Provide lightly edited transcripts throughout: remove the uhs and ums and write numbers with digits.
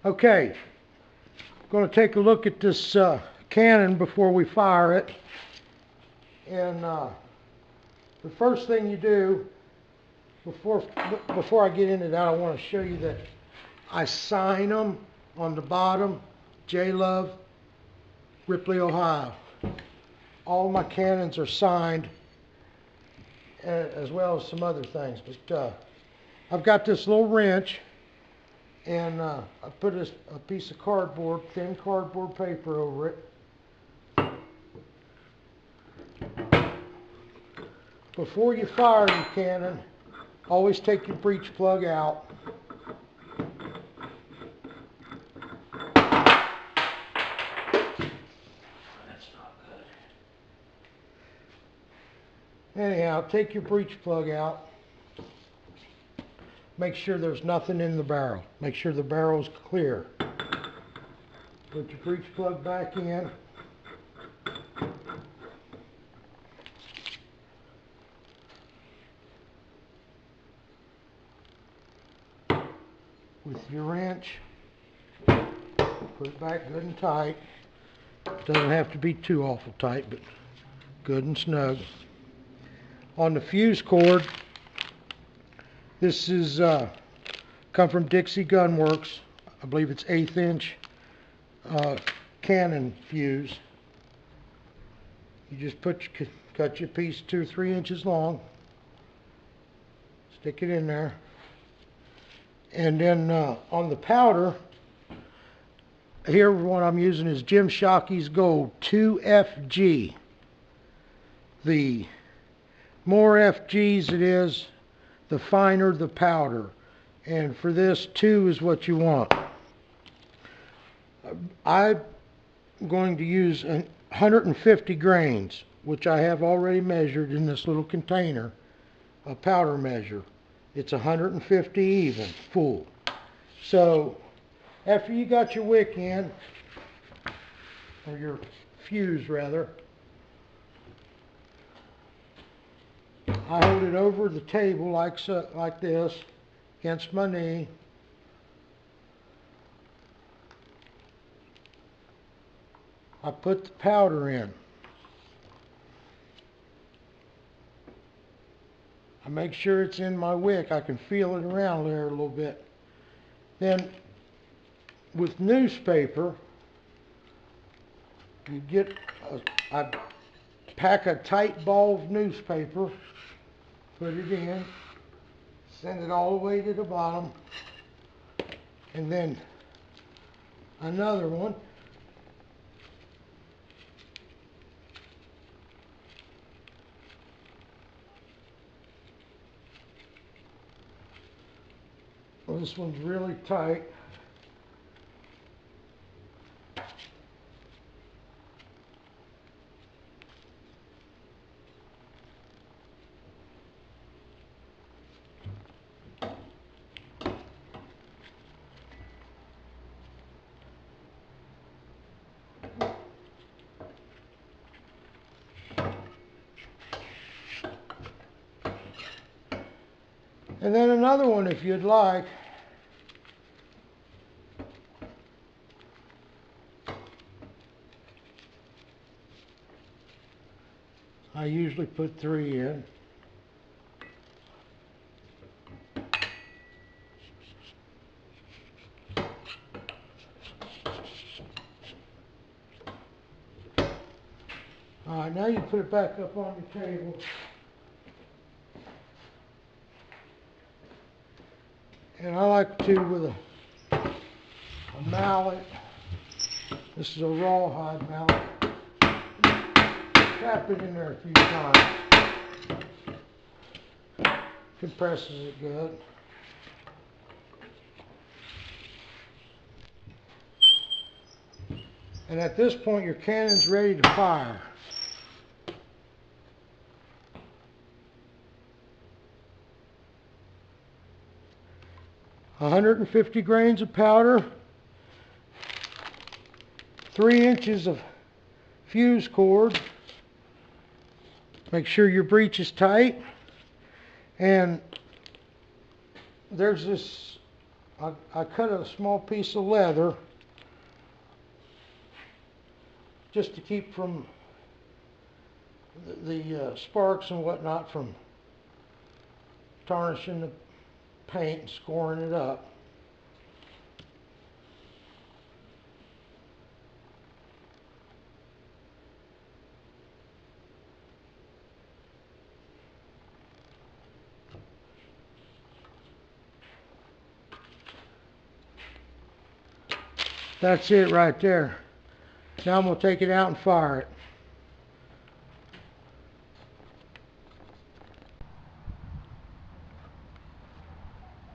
Okay, I'm going to take a look at this cannon before we fire it. And the first thing you do, before I get into that, I want to show you that I sign them on the bottom, J Love, Ripley, Ohio. All my cannons are signed, as well as some other things. But I've got this little wrench, and I put a piece of cardboard, thin cardboard paper over it. Before you fire your cannon, always take your breech plug out. Anyhow, take your breech plug out. Make sure there's nothing in the barrel. Make sure the barrel's clear. Put your breech plug back in. With your wrench, put it back good and tight. Doesn't have to be too awful tight, but good and snug. On the fuse cord, this is come from Dixie Gun Works. I believe it's 1/8 inch cannon fuse. You just cut your piece 2 or 3 inches long, stick it in there, and then on the powder, here what I'm using is Jim Shockey's Gold 2FG. The more FGs it is, the finer the powder. And for this, 2 is what you want. I'm going to use 150 grains, which I have already measured in this little container, a powder measure. It's 150 even, full. So, after you got your wick in, or your fuse rather, I hold it over the table like this, against my knee. I put the powder in. I make sure it's in my wick. I can feel it around there a little bit. Then, with newspaper, you get I pack a tight ball of newspaper, put it in, send it all the way to the bottom, and then another one. Well, this one's really tight. And then another one if you'd like. I usually put 3 in. Alright, now you put it back up on the table. And I like to, with a mallet, this is a rawhide mallet, tap it in there a few times. Compresses it good. And at this point your cannon's ready to fire. "150 grains of powder, 3 inches of fuse cord. Make sure your breech is tight. And there's this I cut a small piece of leather just to keep from the sparks and whatnot from tarnishing the paint and scoring it up. That's it right there. Now I'm going to take it out and fire it.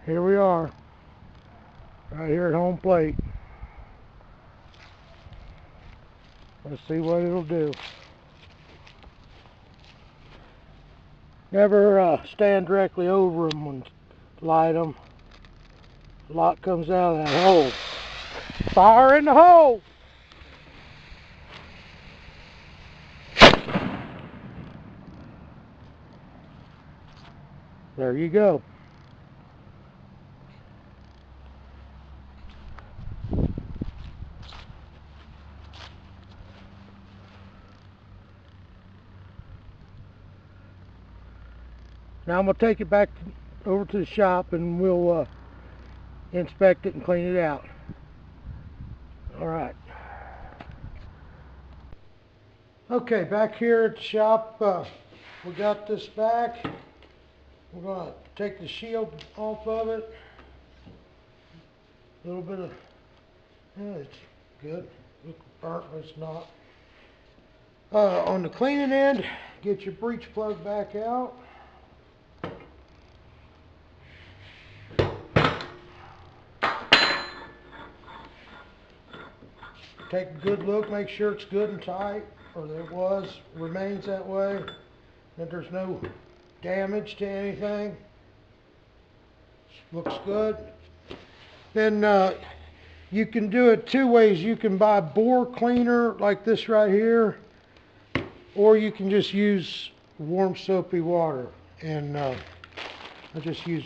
Here we are, right here at home plate. Let's see what it'll do. Never stand directly over them when light them. A lot comes out of that hole. Fire in the hole! There you go. Now I'm going to take it back over to the shop and we'll inspect it and clean it out. Alright. Okay, back here at the shop, we got this back. We're going to take the shield off of it. A little bit of, yeah, it's good. Looks burnt, but it's not. On the cleaning end, get your breech plug back out. Take a good look, make sure it's good and tight, or that it remains that way, that there's no damage to anything. Looks good. Then you can do it two ways. You can buy bore cleaner like this right here, or you can just use warm soapy water. And I just use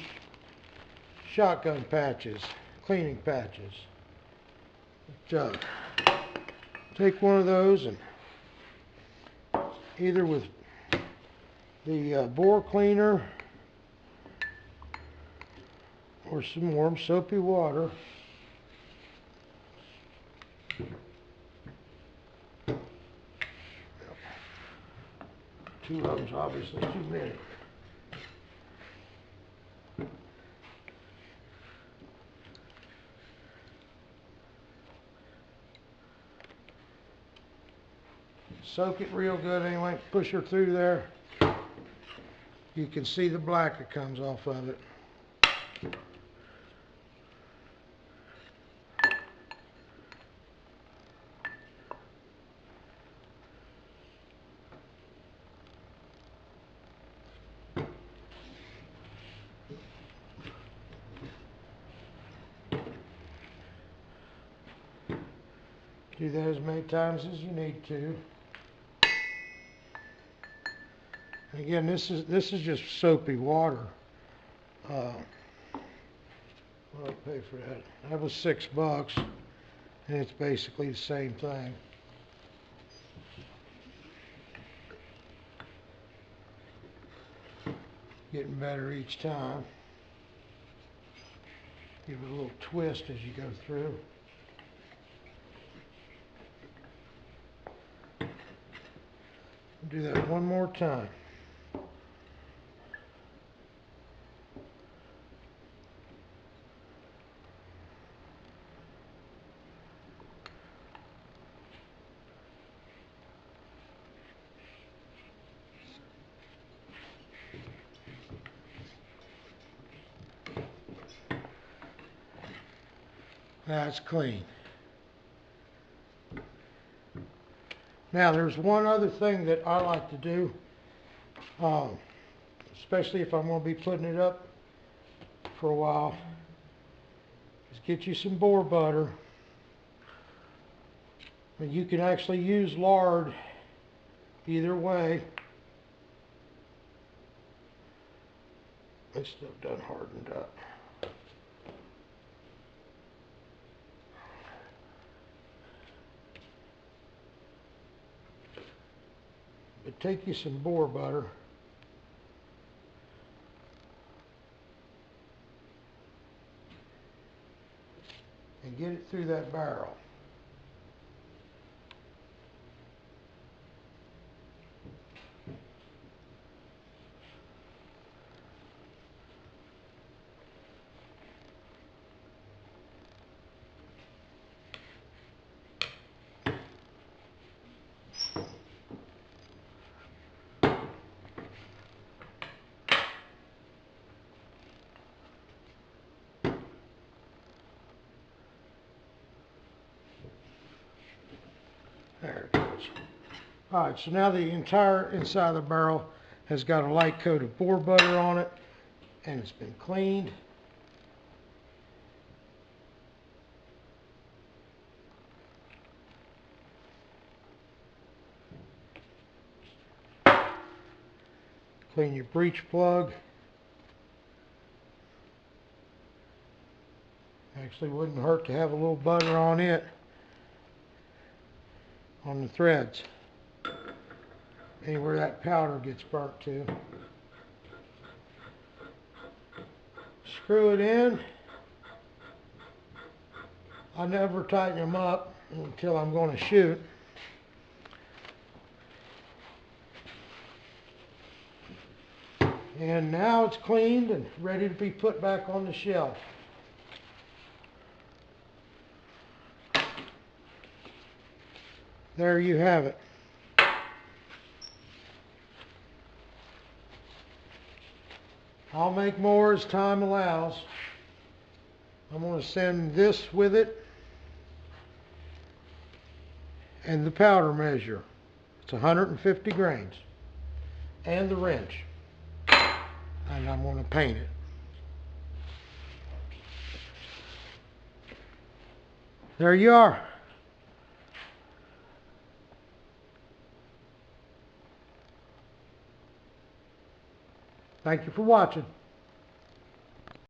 shotgun patches, cleaning patches. Take one of those and either with the bore cleaner or some warm soapy water. Two of them's obviously too many. Soak it real good anyway, push her through there. You can see the black that comes off of it. Do that as many times as you need to. Again, this is just soapy water. What did I pay for that? That was $6, and it's basically the same thing. Getting better each time. Give it a little twist as you go through. Do that one more time. That's clean. Now there's one other thing that I like to do, especially if I'm going to be putting it up for a while, is get you some boar butter. And you can actually use lard either way. This stuff done hardened up. take you some boar butter. And get it through that barrel. There it goes. Alright, so now the entire inside of the barrel has got a light coat of boar butter on it, and it's been cleaned. Clean your breech plug. Actually wouldn't hurt to have a little butter on it, on the threads, anywhere that powder gets burnt to. Screw it in. I never tighten them up until I'm going to shoot. And now it's cleaned and ready to be put back on the shelf. There you have it. I'll make more as time allows. I'm going to send this with it and the powder measure. It's 150 grains. And the wrench. And I'm going to paint it. There you are. Thank you for watching.